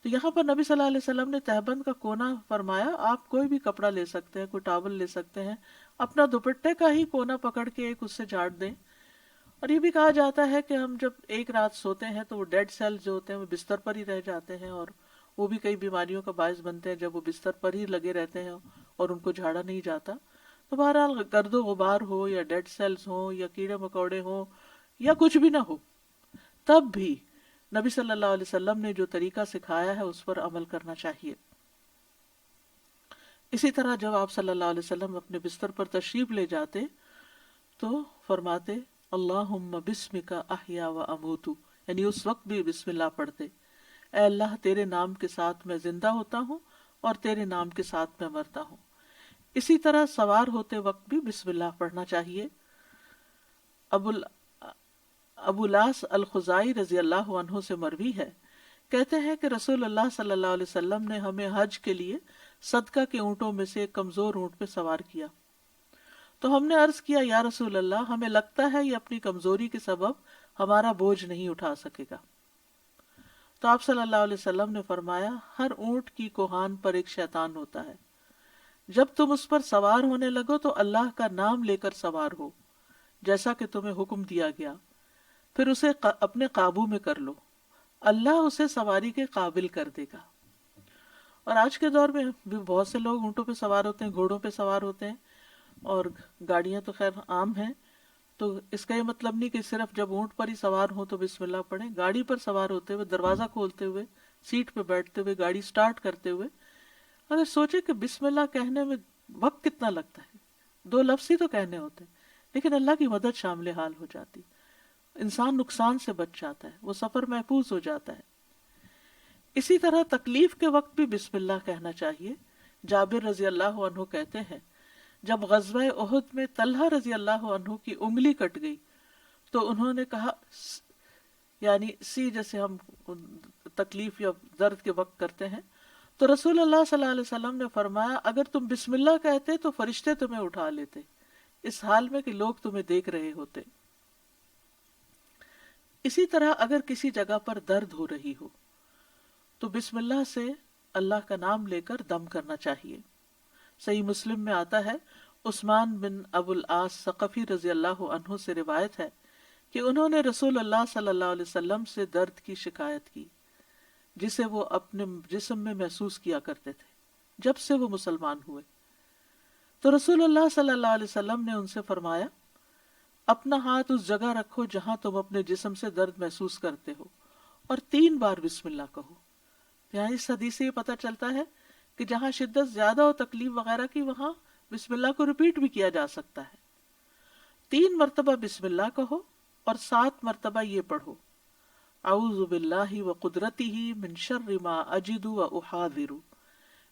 تو یہاں پر نبی صلی اللہ علیہ وسلم نے تہبند کا کونا فرمایا، آپ کوئی بھی کپڑا لے سکتے ہیں، کوئی ٹاول لے سکتے ہیں، اپنا دوپٹے کا ہی کونا پکڑ کے ایک اس سے جھاڑ دیں۔ اور یہ بھی کہا جاتا ہے کہ ہم جب ایک رات سوتے ہیں تو وہ ڈیڈ سیلز جو ہوتے ہیں وہ بستر پر ہی رہ جاتے ہیں، اور وہ بھی کئی بیماریوں کا باعث بنتے ہیں جب وہ بستر پر ہی لگے رہتے ہیں اور ان کو جھاڑا نہیں جاتا۔ تو بہرحال گرد و غبار ہو یا ڈیڈ سیلز ہوں یا کیڑے مکوڑے ہوں یا کچھ بھی نہ ہو، تب بھی نبی صلی اللہ علیہ وسلم نے جو طریقہ سکھایا ہے اس پر عمل کرنا چاہیے۔ اسی طرح جب آپ صلی اللہ علیہ وسلم اپنے بستر پر تشریف لے جاتے تو فرماتے اللہم بسمک احیا و اموت، یعنی اس وقت بھی بسم اللہ پڑھتے، اے اللہ تیرے نام کے ساتھ میں زندہ ہوتا ہوں اور تیرے نام کے ساتھ میں مرتا ہوں۔ اسی طرح سوار ہوتے وقت بھی بسم اللہ پڑھنا چاہیے۔ ابو الاس الخزائی رضی اللہ عنہ سے مروی ہے، کہتے ہیں کہ رسول اللہ صلی اللہ علیہ وسلم نے ہمیں حج کے لیے صدقہ کے اونٹوں میں سے ایک کمزور اونٹ پہ سوار کیا، تو ہم نے عرض کیا یا رسول اللہ، ہمیں لگتا ہے یہ اپنی کمزوری کے سبب ہمارا بوجھ نہیں اٹھا سکے گا۔ تو آپ صلی اللہ علیہ وسلم نے فرمایا ہر اونٹ کی کوہان پر ایک شیطان ہوتا ہے، جب تم اس پر سوار ہونے لگو تو اللہ کا نام لے کر سوار ہو جیسا کہ تمہیں حکم دیا گیا، پھر اسے اپنے قابو میں کر لو، اللہ اسے سواری کے قابل کر دے گا۔ اور آج کے دور میں بھی بہت سے لوگ اونٹوں پہ سوار ہوتے ہیں، گھوڑوں پہ سوار ہوتے ہیں، اور گاڑیاں تو خیر عام ہیں، تو اس کا یہ مطلب نہیں کہ صرف جب اونٹ پر ہی سوار ہو تو بسم اللہ پڑھیں، گاڑی پر سوار ہوتے ہوئے، دروازہ کھولتے ہوئے، سیٹ پہ بیٹھتے ہوئے، گاڑی سٹارٹ کرتے ہوئے اگر سوچے کہ بسم اللہ کہنے میں وقت کتنا لگتا ہے، 2 لفظ ہی تو کہنے ہوتے ہیں، لیکن اللہ کی مدد شامل حال ہو جاتی، انسان نقصان سے بچ جاتا ہے، وہ سفر محفوظ ہو جاتا ہے۔ اسی طرح تکلیف کے وقت بھی بسم اللہ کہنا چاہیے۔ جابر رضی اللہ عنہ کہتے ہیں جب غزوہ احد میں طلحہ رضی اللہ عنہ کی انگلی کٹ گئی تو انہوں نے کہا، یعنی سی جیسے ہم تکلیف یا درد کے وقت کرتے ہیں، تو رسول اللہ صلی اللہ علیہ وسلم نے فرمایا اگر تم بسم اللہ کہتے تو فرشتے تمہیں اٹھا لیتے، اس حال میں کہ لوگ تمہیں دیکھ رہے ہوتے۔ اسی طرح اگر کسی جگہ پر درد ہو رہی ہو تو بسم اللہ سے اللہ کا نام لے کر دم کرنا چاہیے۔ صحیح مسلم میں آتا ہے عثمان بن ابو العاص ثقفی رضی اللہ عنہ سے روایت ہے کہ انہوں نے رسول اللہ صلی اللہ علیہ وسلم سے درد کی شکایت کی جسے وہ اپنے جسم میں محسوس کیا کرتے تھے جب سے وہ مسلمان ہوئے، تو رسول اللہ صلی اللہ علیہ وسلم نے ان سے فرمایا اپنا ہاتھ اس جگہ رکھو جہاں تم اپنے جسم سے درد محسوس کرتے ہو اور 3 بار بسم اللہ کہو۔ یہاں اس حدیث سے یہ پتہ چلتا ہے کہ جہاں شدت زیادہ ہو تکلیف وغیرہ کی وہاں بسم اللہ کو ریپیٹ بھی کیا جا سکتا ہے۔ 3 مرتبہ بسم اللہ کہو اور 7 مرتبہ یہ پڑھو اعوذ باللہ و قدرتہ من شر ما اجد و احاذر،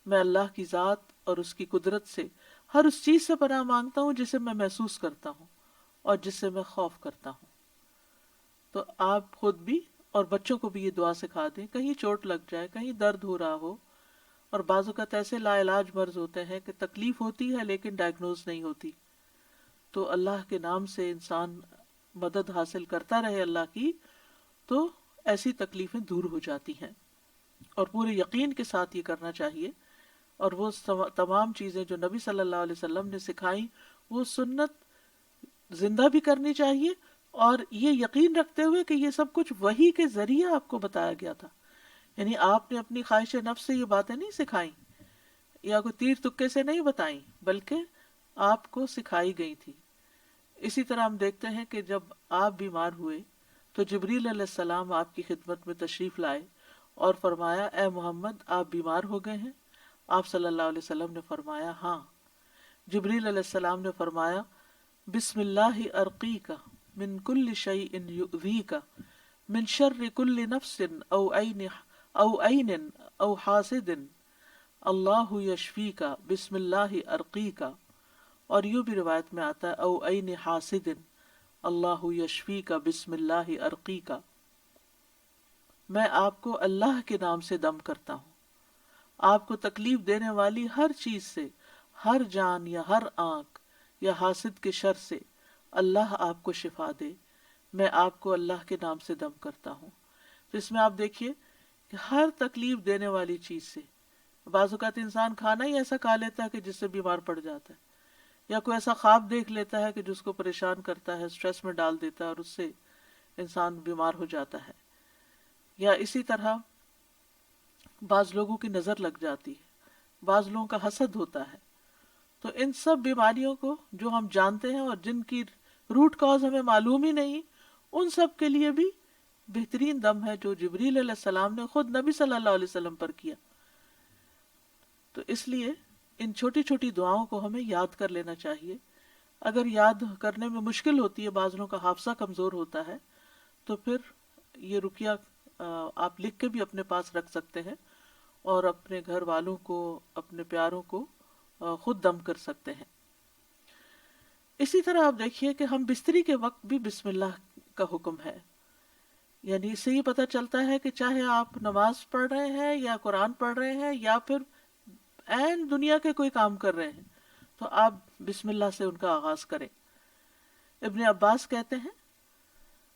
میں اللہ کی ذات اور اس کی قدرت سے ہر اس چیز سے پناہ مانگتا ہوں جسے میں محسوس کرتا ہوں اور جس سے میں خوف کرتا ہوں۔ تو آپ خود بھی اور بچوں کو بھی یہ دعا سکھا دیں، کہیں چوٹ لگ جائے، کہیں درد ہو رہا ہو، اور بعض اوقات ایسے لا علاج مرض ہوتے ہیں کہ تکلیف ہوتی ہے لیکن ڈائگنوز نہیں ہوتی، تو اللہ کے نام سے انسان مدد حاصل کرتا رہے اللہ کی، تو ایسی تکلیفیں دور ہو جاتی ہیں، اور پورے یقین کے ساتھ یہ کرنا چاہیے۔ اور وہ تمام چیزیں جو نبی صلی اللہ علیہ وسلم نے سکھائیں وہ سنت زندہ بھی کرنی چاہیے، اور یہ یقین رکھتے ہوئے کہ یہ سب کچھ وحی کے ذریعے آپ کو بتایا گیا تھا، یعنی آپ نے اپنی خواہش نفس سے یہ باتیں نہیں سکھائیں یا کوئی تیر تکے سے نہیں بتائیں، بلکہ آپ کو سکھائی گئی تھی۔ اسی طرح ہم دیکھتے ہیں کہ جب آپ بیمار ہوئے تو جبریل علیہ السلام آپ کی خدمت میں تشریف لائے اور فرمایا اے محمد آپ بیمار ہو گئے ہیں؟ آپ صلی اللہ علیہ وسلم نے فرمایا ہاں۔ جبریل علیہ السلام نے فرمایا بسم اللہ ارقیک من کل شیء یؤذیک من شر کل نفس او عین او حاسد اللہ یشفیک بسم اللہ ارقیک۔ اور یوں بھی روایت میں آتا ہے او عین حاسد اللہ یشفیک بسم اللہ ارقیک، میں آپ کو اللہ کے نام سے دم کرتا ہوں، آپ کو تکلیف دینے والی ہر چیز سے، ہر جان یا ہر آنکھ یا حاسد کے شر سے اللہ آپ کو شفا دے، میں آپ کو اللہ کے نام سے دم کرتا ہوں۔ تو اس میں آپ دیکھیے کہ ہر تکلیف دینے والی چیز سے، بعض اوقات انسان کھانا ہی ایسا کھا لیتا ہے کہ جس سے بیمار پڑ جاتا ہے، یا کوئی ایسا خواب دیکھ لیتا ہے کہ جس کو پریشان کرتا ہے، سٹریس میں ڈال دیتا ہے اور اس سے انسان بیمار ہو جاتا ہے، یا اسی طرح بعض لوگوں کی نظر لگ جاتی ہے، بعض لوگوں کا حسد ہوتا ہے۔ تو ان سب بیماریوں کو جو ہم جانتے ہیں اور جن کی روٹ کاز ہمیں معلوم ہی نہیں، ان سب کے لیے بھی بہترین دم ہے جو جبریل علیہ السلام نے خود نبی صلی اللہ علیہ وسلم پر کیا۔ تو اس لیے ان چھوٹی چھوٹی دعاؤں کو ہمیں یاد کر لینا چاہیے۔ اگر یاد کرنے میں مشکل ہوتی ہے، بعض لوگوں کا حافظہ کمزور ہوتا ہے، تو پھر یہ رقیہ آپ لکھ کے بھی اپنے پاس رکھ سکتے ہیں اور اپنے گھر والوں کو، اپنے پیاروں کو خود دم کر سکتے ہیں۔ اسی طرح آپ دیکھیے کہ ہم بستری کے وقت بھی بسم اللہ کا حکم ہے، یعنی اس سے یہ پتہ چلتا ہے کہ چاہے آپ نماز پڑھ رہے ہیں یا قرآن پڑھ رہے ہیں یا پھر عین دنیا کے کوئی کام کر رہے ہیں، تو آپ بسم اللہ سے ان کا آغاز کریں۔ ابن عباس کہتے ہیں،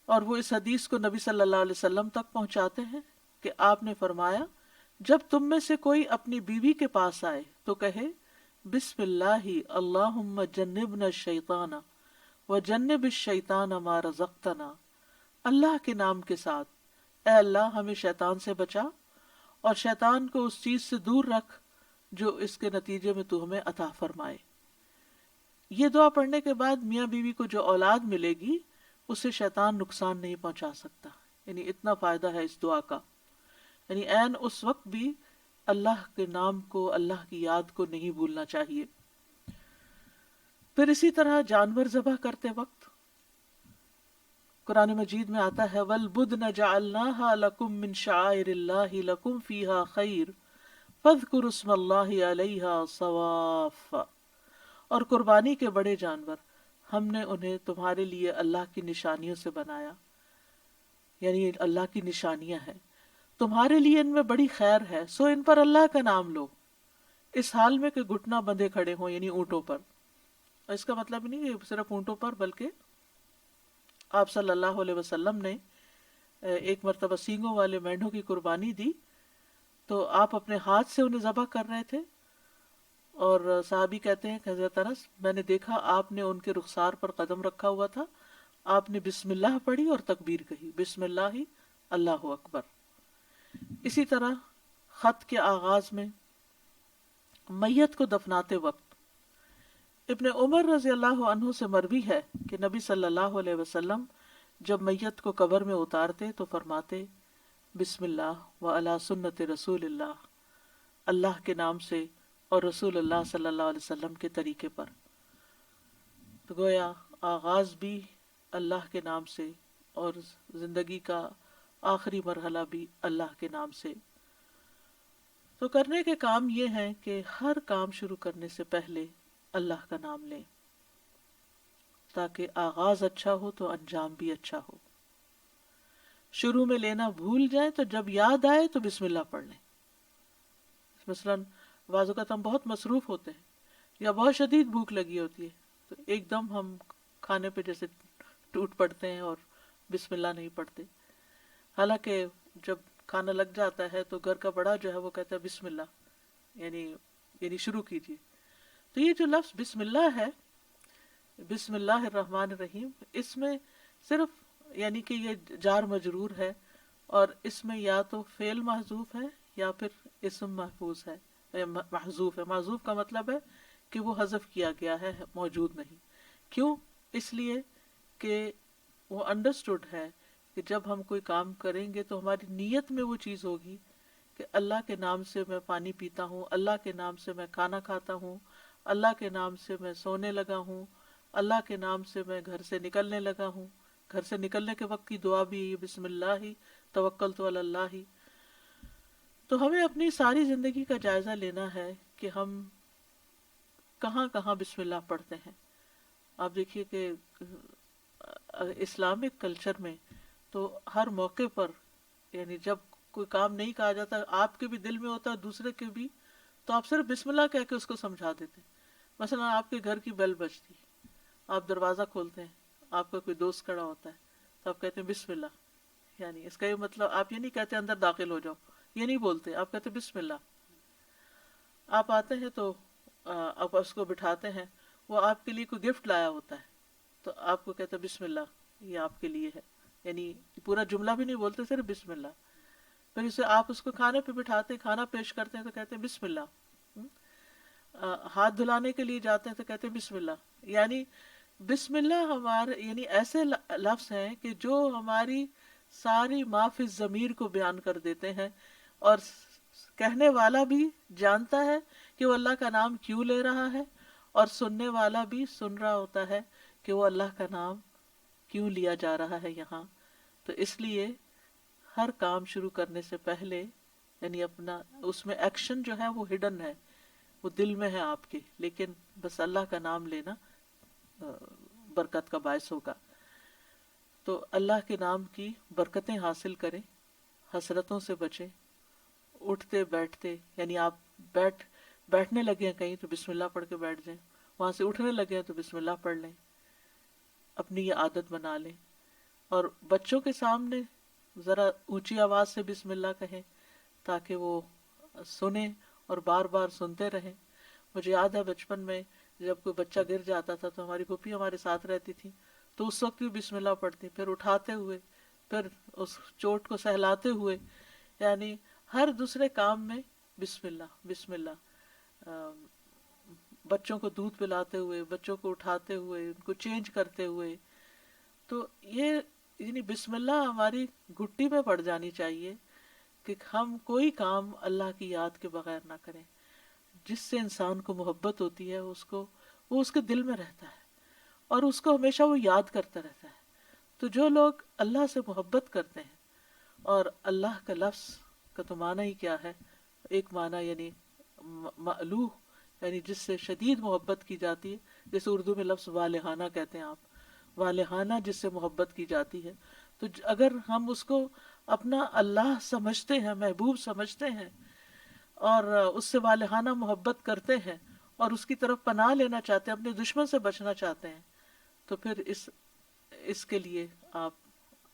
اور وہ اس حدیث کو نبی صلی اللہ علیہ وسلم تک پہنچاتے ہیں کہ آپ نے فرمایا جب تم میں سے کوئی اپنی بیوی کے پاس آئے تو کہے بسم اللہ اللہم جنبنا الشیطان وجنب الشیطان ما رزقتنا، اللہ کے نام کے ساتھ اے اللہ ہمیں شیطان سے بچا اور شیطان کو اس چیز سے دور رکھ جو اس کے نتیجے میں تو ہمیں عطا فرمائے۔ یہ دعا پڑھنے کے بعد میاں بیوی کو جو اولاد ملے گی اسے شیطان نقصان نہیں پہنچا سکتا، یعنی اتنا فائدہ ہے اس دعا کا، یعنی عین اس وقت بھی اللہ کے نام کو، اللہ کی یاد کو نہیں بھولنا چاہیے۔ پھر اسی طرح جانور ذبح کرتے وقت قرآن مجید میں آتا ہے وَالْبُدْنَ جَعَلْنَاهَا لَكُم مِّن شَعَائِرِ اللَّهِ لَكُمْ فِيهَا خَيْرٌ فَاذْكُرُوا اسْمَ اللَّهِ عَلَيْهَا صَوَافَّ، اور قربانی کے بڑے جانور ہم نے انہیں تمہارے لیے اللہ کی نشانیوں سے بنایا، یعنی اللہ کی نشانیاں ہیں، تمہارے لیے ان میں بڑی خیر ہے، سو ان پر اللہ کا نام لو، اس حال میں کہ گھٹنا بندھے کھڑے ہوں، یعنی اونٹوں پر۔ اس کا مطلب نہیں کہ صرف اونٹوں پر، بلکہ آپ صلی اللہ علیہ وسلم نے ایک مرتبہ سینگوں والے مینڈھوں کی قربانی دی تو آپ اپنے ہاتھ سے انہیں ذبح کر رہے تھے، اور صحابی کہتے ہیں کہ حضرت انس میں نے دیکھا آپ نے ان کے رخسار پر قدم رکھا ہوا تھا، آپ نے بسم اللہ پڑھی اور تکبیر کہی، بسم اللہ اللہ اکبر۔ اسی طرح خط کے آغاز میں میت کو دفناتے وقت ابن عمر رضی اللہ عنہ سے مروی ہے کہ نبی صلی اللہ علیہ وسلم جب میت کو قبر میں اتارتے تو فرماتے بسم اللہ وعلی سنت رسول اللہ، اللہ کے نام سے اور رسول اللہ صلی اللہ علیہ وسلم کے طریقے پر۔ تو گویا آغاز بھی اللہ کے نام سے اور زندگی کا آخری مرحلہ بھی اللہ کے نام سے۔ تو کرنے کے کام یہ ہیں کہ ہر کام شروع کرنے سے پہلے اللہ کا نام لیں، تاکہ آغاز اچھا ہو تو انجام بھی اچھا ہو۔ شروع میں لینا بھول جائیں تو جب یاد آئے تو بسم اللہ پڑھ لیں۔ مثلاً بعض اوقات ہم بہت مصروف ہوتے ہیں یا بہت شدید بھوک لگی ہوتی ہے تو ایک دم ہم کھانے پہ جیسے ٹوٹ پڑتے ہیں اور بسم اللہ نہیں پڑھتے، حالانکہ جب کھانا لگ جاتا ہے تو گھر کا بڑا جو ہے وہ کہتا ہے بسم اللہ، یعنی شروع کیجیے۔ تو یہ جو لفظ بسم اللہ ہے، بسم اللہ الرحمن الرحیم، اس میں صرف یعنی کہ یہ جار مجرور ہے اور اس میں یا تو فعل محذوف ہے یا پھر اسم محفوظ ہے، محذوف ہے۔ محذوف کا مطلب ہے کہ وہ حذف کیا گیا ہے، موجود نہیں۔ کیوں؟ اس لیے کہ وہ انڈرسٹوڈ ہے کہ جب ہم کوئی کام کریں گے تو ہماری نیت میں وہ چیز ہوگی کہ اللہ کے نام سے میں پانی پیتا ہوں، اللہ کے نام سے میں کھانا کھاتا ہوں، اللہ کے نام سے میں سونے لگا ہوں، اللہ کے نام سے میں گھر سے نکلنے لگا ہوں. گھر سے نکلنے کے وقت کی دعا بھی بسم اللہ ہی توکلت علی اللہ ہی. تو ہمیں اپنی ساری زندگی کا جائزہ لینا ہے کہ ہم کہاں کہاں بسم اللہ پڑھتے ہیں. آپ دیکھیے کہ اسلامک کلچر میں تو ہر موقع پر، یعنی جب کوئی کام نہیں کہا جاتا، آپ کے بھی دل میں ہوتا ہے دوسرے کے بھی، تو آپ صرف بسم اللہ کہہ کے اس کو سمجھا دیتے. مثلا آپ کے گھر کی بیل بجتی، آپ دروازہ کھولتے ہیں، آپ کا کوئی دوست کھڑا ہوتا ہے تو آپ کہتے ہیں بسم اللہ. یعنی اس کا یہ مطلب آپ یہ نہیں کہتے اندر داخل ہو جاؤ، یہ نہیں بولتے، آپ کہتے بسم اللہ. آپ آتے ہیں تو آپ اس کو بٹھاتے ہیں، وہ آپ کے لیے کوئی گفٹ لایا ہوتا ہے تو آپ کو کہتے ہیں بسم اللہ یہ آپ کے لیے ہے. یعنی پورا جملہ بھی نہیں بولتے، صرف بسم اللہ. پھر اسے آپ اس کو کھانے پہ بٹھاتے ہیں، کھانا پیش کرتے ہیں تو کہتے ہیں بسم اللہ. ہاتھ دھلانے کے لیے جاتے ہیں تو کہتے ہیں بسم اللہ. یعنی بسم اللہ ہمارے یعنی ایسے لفظ ہیں کہ جو ہماری ساری ما فی الضمیر کو بیان کر دیتے ہیں، اور کہنے والا بھی جانتا ہے کہ وہ اللہ کا نام کیوں لے رہا ہے، اور سننے والا بھی سن رہا ہوتا ہے کہ وہ اللہ کا نام کیوں لیا جا رہا ہے یہاں. تو اس لیے ہر کام شروع کرنے سے پہلے یعنی اپنا اس میں ایکشن جو ہے وہ ہڈن ہے، وہ دل میں ہے آپ کے، لیکن بس اللہ کا نام لینا برکت کا باعث ہوگا. تو اللہ کے نام کی برکتیں حاصل کریں، حسرتوں سے بچیں. اٹھتے بیٹھتے یعنی آپ بیٹھنے لگے ہیں کہیں تو بسم اللہ پڑھ کے بیٹھ جائیں، وہاں سے اٹھنے لگے ہیں تو بسم اللہ پڑھ لیں. اپنی یہ عادت بنا لیں. اور بچوں کے سامنے ذرا اونچی آواز سے بسم اللہ کہیں تاکہ وہ سنیں اور بار بار سنتے رہیں. مجھے یاد ہے بچپن میں جب کوئی بچہ گر جاتا تھا تو ہماری پھوپھی ہمارے ساتھ رہتی تھی تو اس وقت بھی بسم اللہ پڑھتی، پھر اٹھاتے ہوئے، پھر اس چوٹ کو سہلاتے ہوئے. یعنی ہر دوسرے کام میں بسم اللہ بسم اللہ. بچوں کو دودھ پلاتے ہوئے، بچوں کو اٹھاتے ہوئے، ان کو چینج کرتے ہوئے. تو یہ یعنی بسم اللہ ہماری گھٹی میں پڑ جانی چاہیے کہ ہم کوئی کام اللہ کی یاد کے بغیر نہ کریں. جس سے انسان کو محبت ہوتی ہے وہ اس کے دل میں رہتا ہے اور اس کو ہمیشہ وہ یاد کرتا رہتا ہے. تو جو لوگ اللہ سے محبت کرتے ہیں، اور اللہ کا لفظ کا تو معنی ہی کیا ہے، ایک معنی یعنی مألوہ یعنی جس سے شدید محبت کی جاتی ہے، جیسے اردو میں لفظ والہانہ کہتے ہیں آپ، والہانہ جس سے محبت کی جاتی ہے. تو اگر ہم اس کو اپنا اللہ سمجھتے ہیں، محبوب سمجھتے ہیں، اور اس سے والہانہ محبت کرتے ہیں، اور اس کی طرف پناہ لینا چاہتے ہیں، اپنے دشمن سے بچنا چاہتے ہیں، تو پھر اس کے لیے آپ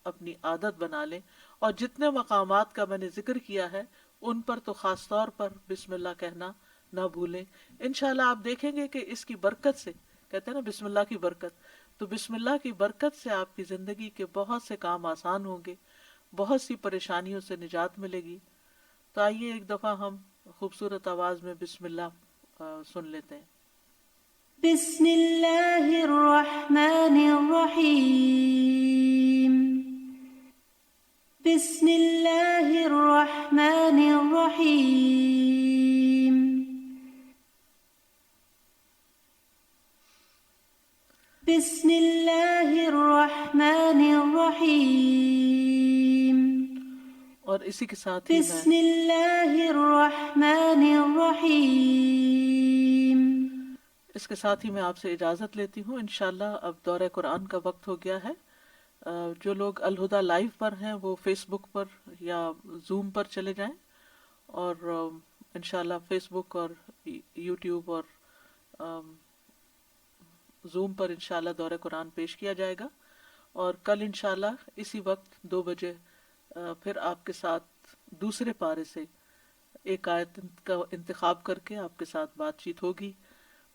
اپنی عادت بنا لیں. اور جتنے مقامات کا میں نے ذکر کیا ہے ان پر تو خاص طور پر بسم اللہ کہنا نہ بھولیں. انشاءاللہ آپ دیکھیں گے کہ اس کی برکت سے، کہتے ہیں نا بسم اللہ کی برکت، تو بسم اللہ کی برکت سے آپ کی زندگی کے بہت سے کام آسان ہوں گے، بہت سی پریشانیوں سے نجات ملے گی. تو آئیے ایک دفعہ ہم خوبصورت آواز میں بسم اللہ سن لیتے ہیں. بسم اللہ الرحمن الرحیم. بسم اللہ الرحمن الرحیم. بسم اللہ الرحمن الرحیم. اور اسی کے ساتھ ہی بسم اللہ الرحمن الرحیم. اس کے ساتھ ہی میں آپ سے اجازت لیتی ہوں. انشاءاللہ اب دورہ قرآن کا وقت ہو گیا ہے. جو لوگ الہدیٰ لائیو پر ہیں وہ فیس بک پر یا زوم پر چلے جائیں، اور انشاءاللہ فیس بک اور یوٹیوب اور زوم پر انشاءاللہ دورہ قرآن پیش کیا جائے گا. اور کل انشاءاللہ اسی وقت 2 بجے پھر آپ کے ساتھ دوسرے پارے سے ایک آیت کا انتخاب کر کے آپ کے ساتھ بات چیت ہوگی.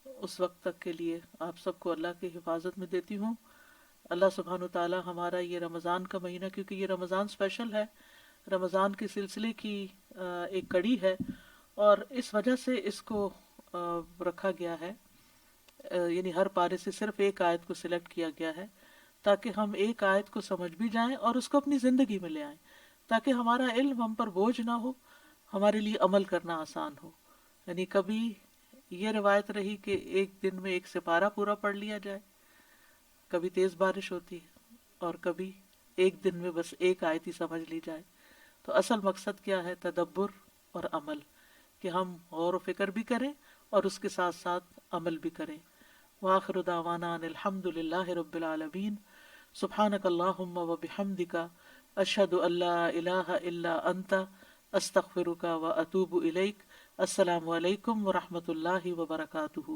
اس وقت تک کے لیے آپ سب کو اللہ کی حفاظت میں دیتی ہوں. اللہ سبحانہ وتعالی ہمارا یہ رمضان کا مہینہ، کیونکہ یہ رمضان اسپیشل ہے، رمضان کے سلسلے کی ایک کڑی ہے، اور اس وجہ سے اس کو رکھا گیا ہے یعنی ہر پارے سے صرف ایک آیت کو سلیکٹ کیا گیا ہے تاکہ ہم ایک آیت کو سمجھ بھی جائیں اور اس کو اپنی زندگی میں لے آئیں، تاکہ ہمارا علم ہم پر بوجھ نہ ہو، ہمارے لیے عمل کرنا آسان ہو۔ یعنی کبھی یہ روایت رہی کہ ایک دن میں ایک سپارہ پورا پڑھ لیا جائے، کبھی تیز بارش ہوتی ہے، اور کبھی ایک دن میں بس ایک آیت ہی سمجھ لی جائے۔ تو اصل مقصد کیا ہے؟ تدبر اور عمل، کہ ہم غور و فکر بھی کریں اور اس کے ساتھ ساتھ عمل بھی کریں۔ وآخر دعوانا ان الحمد للہ رب العالمین، سبحانک اللہم و بحمدک، اشہد ان لا الہ الا انت، استغفرک و اتوب الیک۔ السلام علیکم ورحمۃ اللہ وبرکاتہ۔